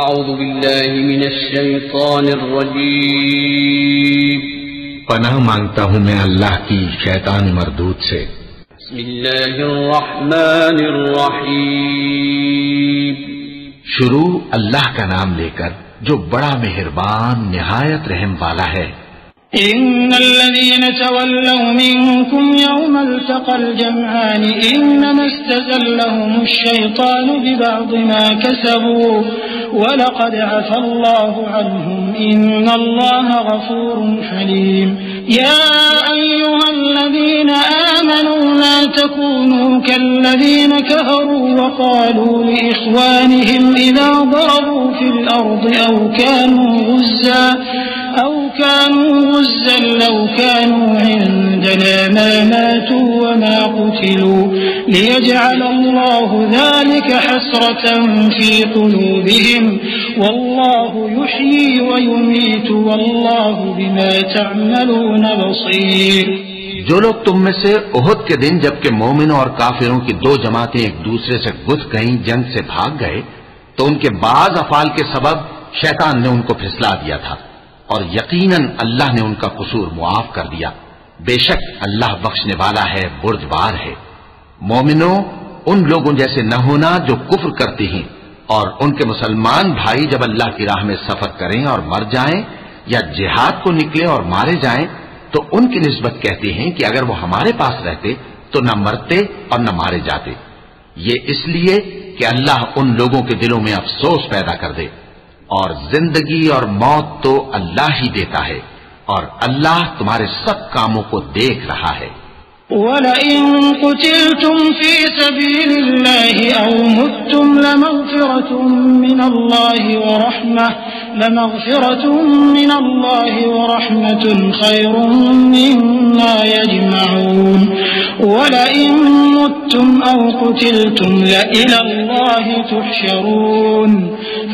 اعوذ باللہ من الشیطان الرجیم پناہ مانگتا ہوں میں اللہ کی شیطان مردود سے۔ بسم اللہ الرحمن الرحیم شروع اللہ کا نام لے کر جو بڑا مہربان نہایت رحم والا ہے۔ إن الذين تولوا منكم يوم التقى الجمعان إنما استزلهم الشيطان ببعض ما كسبوا ولقد عفى الله عنهم إن الله غفور حليم يا أيها الذين آمنوا لا تكونوا كالذين كفروا وقالوا لإخوانهم إذا ضربوا في الأرض أو كانوا غزا لو كانوا عندنا ما ماتوا وما قتلوا ليجعل الله ذلك حسرة في قلوبهم والله يحيي ويميت والله بما تعملون بصير۔ جو لوگ تم میں سے احد کے دن جبکہ مومنوں اور کافروں کی دو جماعتیں ایک دوسرے سے گھس گئیں جنگ سے بھاگ گئے تو ان کے بعض افعال کے سبب شیطان نے ان کو پھسلا دیا تھا اور یقیناً اللہ نے ان کا قصور معاف کر دیا۔ بے شک اللہ بخشنے والا ہے، بردبار ہے۔ مومنوں، ان لوگوں جیسے نہ ہونا جو کفر کرتے ہیں اور ان کے مسلمان بھائی جب اللہ کی راہ میں سفر کریں اور مر جائیں یا جہاد کو نکلے اور مارے جائیں تو ان کی نسبت کہتے ہیں کہ اگر وہ ہمارے پاس رہتے تو نہ مرتے اور نہ مارے جاتے، یہ اس لیے کہ اللہ ان لوگوں کے دلوں میں افسوس پیدا کر دے۔ اور زندگی اور موت تو اللہ ہی دیتا ہے اور اللہ تمہارے سب کاموں کو دیکھ رہا ہے۔ وَلَئِن قُتِلْتُمْ فِي سَبِيلِ اللَّهِ أَوْ مُتُّمْ لَمَغْفِرَةٌ مِّنَ اللَّهِ وَرَحْمَةٌ خَيْرٌ مِّمَّا يَجْمَعُونَ وَلَئِن مُتُّمْ أَوْ قُتِلْتُمْ لَإِلَى اللَّهِ تُحْشَرُونَ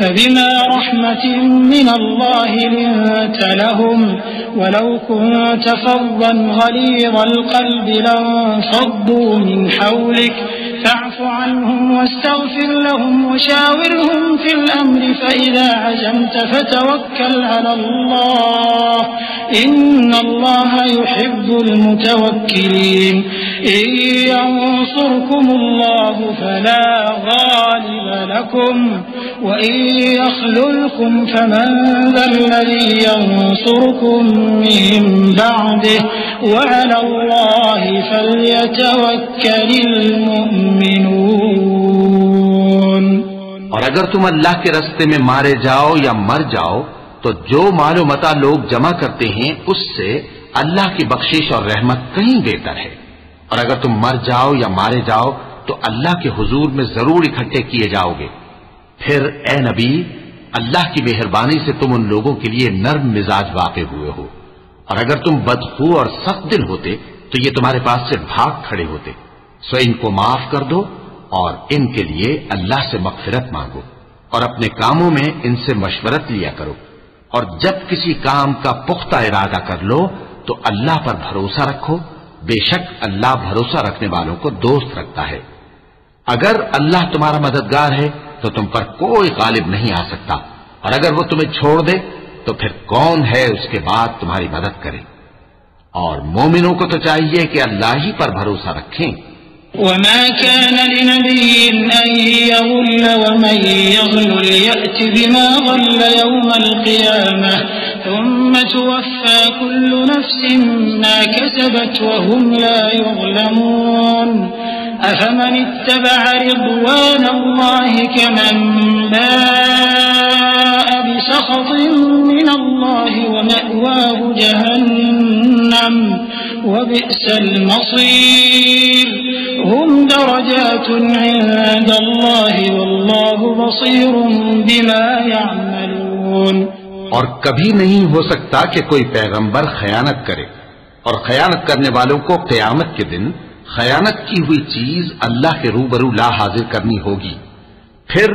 فبما رحمة من الله لنت لهم ولو كنت فظا غليظ القلب لانفضوا من حولك فاعف عنهم واستغفر لهم وشاورهم في الأمر فإذا عزمت فتوكل على الله إن الله يحب المتوكلين إن ينصركم الله فلا غالب لكم وإن يخذلكم فمن ذا الذي ينصركم من بعده وعلى الله فليتوكل المؤمنون۔ اور اگر تم اللہ کے راستے میں مارے جاؤ یا مر جاؤ تو جو مال و متاع لوگ جمع کرتے ہیں اس سے اللہ کی بخشش اور رحمت کہیں بہتر ہے، اور اگر تم مر جاؤ یا مارے جاؤ تو اللہ کے حضور میں ضرور اکٹھے کیے جاؤ گے۔ پھر اے نبی، اللہ کی مہربانی سے تم ان لوگوں کے لیے نرم مزاج واقع ہوئے ہو، اور اگر تم بدخو اور سخت دل ہوتے تو یہ تمہارے پاس سے بھاگ کھڑے ہوتے، سو ان کو معاف کر دو اور ان کے لیے اللہ سے مغفرت مانگو اور اپنے کاموں میں ان سے مشورت لیا کرو، اور جب کسی کام کا پختہ ارادہ کر لو تو اللہ پر بھروسہ رکھو، بے شک اللہ بھروسہ رکھنے والوں کو دوست رکھتا ہے۔ اگر اللہ تمہارا مددگار ہے تو تم پر کوئی غالب نہیں آ سکتا، اور اگر وہ تمہیں چھوڑ دے تو پھر کون ہے اس کے بعد تمہاری مدد کرے۔ اور مومنوں کو تو چاہیے کہ اللہ ہی پر بھروسہ رکھیں۔ وما كان لنبي أن يغل ومن يغل يأت بما غل يوم القيامة ثم توفى كل نفس ما كسبت وهم لا يظلمون أفمن اتبع رضوان الله كمن باء بسخط من الله ومأواه جهنم وبئس المصير هم درجات عند الله والله بصير بما يعملون۔ اور کبھی نہیں ہو سکتا کہ کوئی پیغمبر خیانت کرے، اور خیانت کرنے والوں کو قیامت کے دن خیانت کی ہوئی چیز اللہ کے روبرو لا حاضر کرنی ہوگی، پھر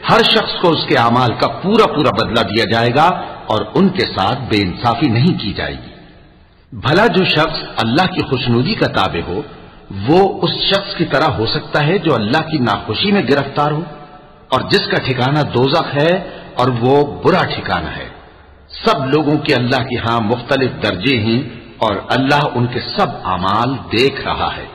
ہر شخص کو اس کے اعمال کا پورا پورا بدلہ دیا جائے گا اور ان کے ساتھ بے انصافی نہیں کی جائے گی۔ بھلا جو شخص اللہ کی خوشنودی کا تابع ہو وہ اس شخص کی طرح ہو سکتا ہے جو اللہ کی ناخوشی میں گرفتار ہو، اور جس کا ٹھکانہ دوزخ ہے اور وہ برا ٹھکانہ ہے۔ سب لوگوں کے اللہ کے ہاں مختلف درجے ہیں اور اللہ ان کے سب اعمال دیکھ رہا ہے۔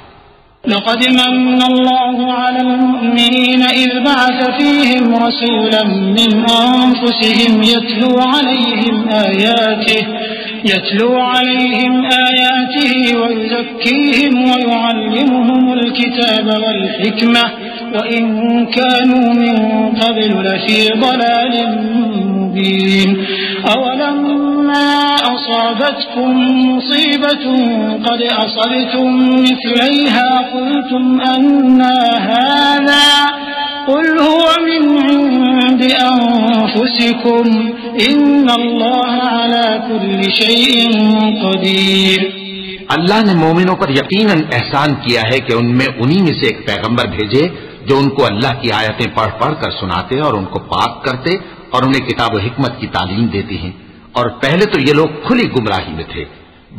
لقد من الله على المؤمنين إذ بعث فيهم رسولا من أنفسهم يتلو عليهم آياته ويزكيهم ويعلمهم الكتاب والحكمة وإن كانوا من قبل لفي ضلال مبين أولما أصابتكم مصيبة قد أصبتم مثليها قلتم أنى هذا قل هو من عند أنفسكم إن الله على كل شيء قدير۔ اللہ نے مومنوں پر یقیناً احسان کیا ہے کہ ان میں انہی میں سے ایک پیغمبر بھیجے جو ان کو اللہ کی آیتیں پڑھ پڑھ کر سناتے اور ان کو پاک کرتے اور انہیں کتاب و حکمت کی تعلیم دیتے ہیں، اور پہلے تو یہ لوگ کھلی گمراہی میں تھے۔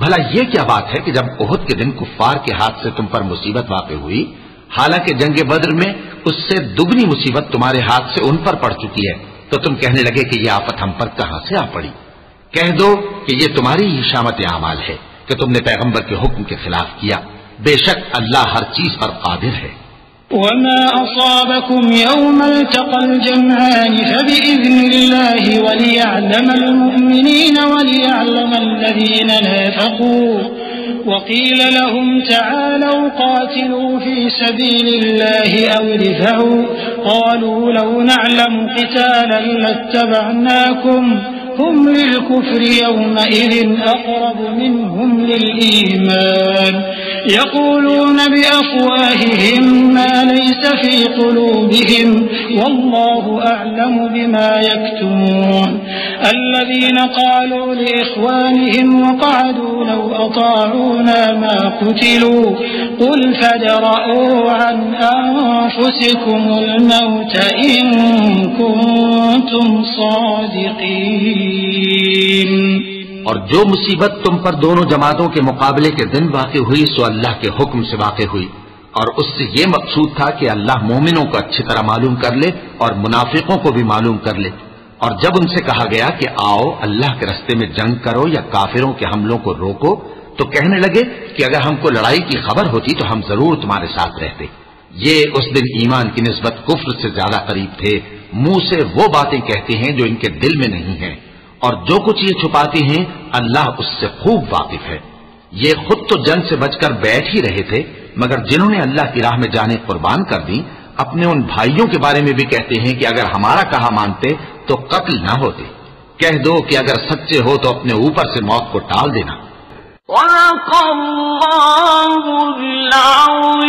بھلا یہ کیا بات ہے کہ جب احد کے دن کفار کے ہاتھ سے تم پر مصیبت واقع ہوئی، حالانکہ جنگ بدر میں اس سے دگنی مصیبت تمہارے ہاتھ سے ان پر پڑ چکی ہے، تو تم کہنے لگے کہ یہ آفت ہم پر کہاں سے آ پڑی؟ کہہ دو کہ یہ تمہاری ہی شامت اعمال ہے کہ تم نے پیغمبر کے حکم کے خلاف کیا، بے شک اللہ ہر چیز پر قادر ہے۔ وما أصابكم يوم التقى الجمعان فبإذن الله وليعلم المؤمنين وليعلم الذين نافقوا وقيل لهم تعالوا قاتلوا في سبيل الله أو ادفعوا قالوا لو نعلم قتالا لاتبعناكم هم للكفر يومئذ أقرب منهم للإيمان يقولون بأفواههم ما ليس في قلوبهم والله أعلم بما يكتمون الذين قالوا لإخوانهم وقعدوا لو أطاعونا ما قتلوا قل فادرءوا عن أنفسكم الموت إن كنتم صادقين۔ اور جو مصیبت تم پر دونوں جماعتوں کے مقابلے کے دن واقع ہوئی سو اللہ کے حکم سے واقع ہوئی، اور اس سے یہ مقصود تھا کہ اللہ مومنوں کو اچھی طرح معلوم کر لے اور منافقوں کو بھی معلوم کر لے۔ اور جب ان سے کہا گیا کہ آؤ اللہ کے راستے میں جنگ کرو یا کافروں کے حملوں کو روکو، تو کہنے لگے کہ اگر ہم کو لڑائی کی خبر ہوتی تو ہم ضرور تمہارے ساتھ رہتے۔ یہ اس دن ایمان کی نسبت کفر سے زیادہ قریب تھے، منہ سے وہ باتیں کہتے ہیں جو ان کے دل میں نہیں ہیں، اور جو کچھ یہ چھپاتے ہیں اللہ اس سے خوب واقف ہے۔ یہ خود تو جنگ سے بچ کر بیٹھ ہی رہے تھے، مگر جنہوں نے اللہ کی راہ میں جانیں قربان کر دی اپنے ان بھائیوں کے بارے میں بھی کہتے ہیں کہ اگر ہمارا کہا مانتے تو قتل نہ ہوتے۔ کہہ دو کہ اگر سچے ہو تو اپنے اوپر سے موت کو ٹال دینا۔ وَلَقَ اللَّهُ الْعَظِيمُ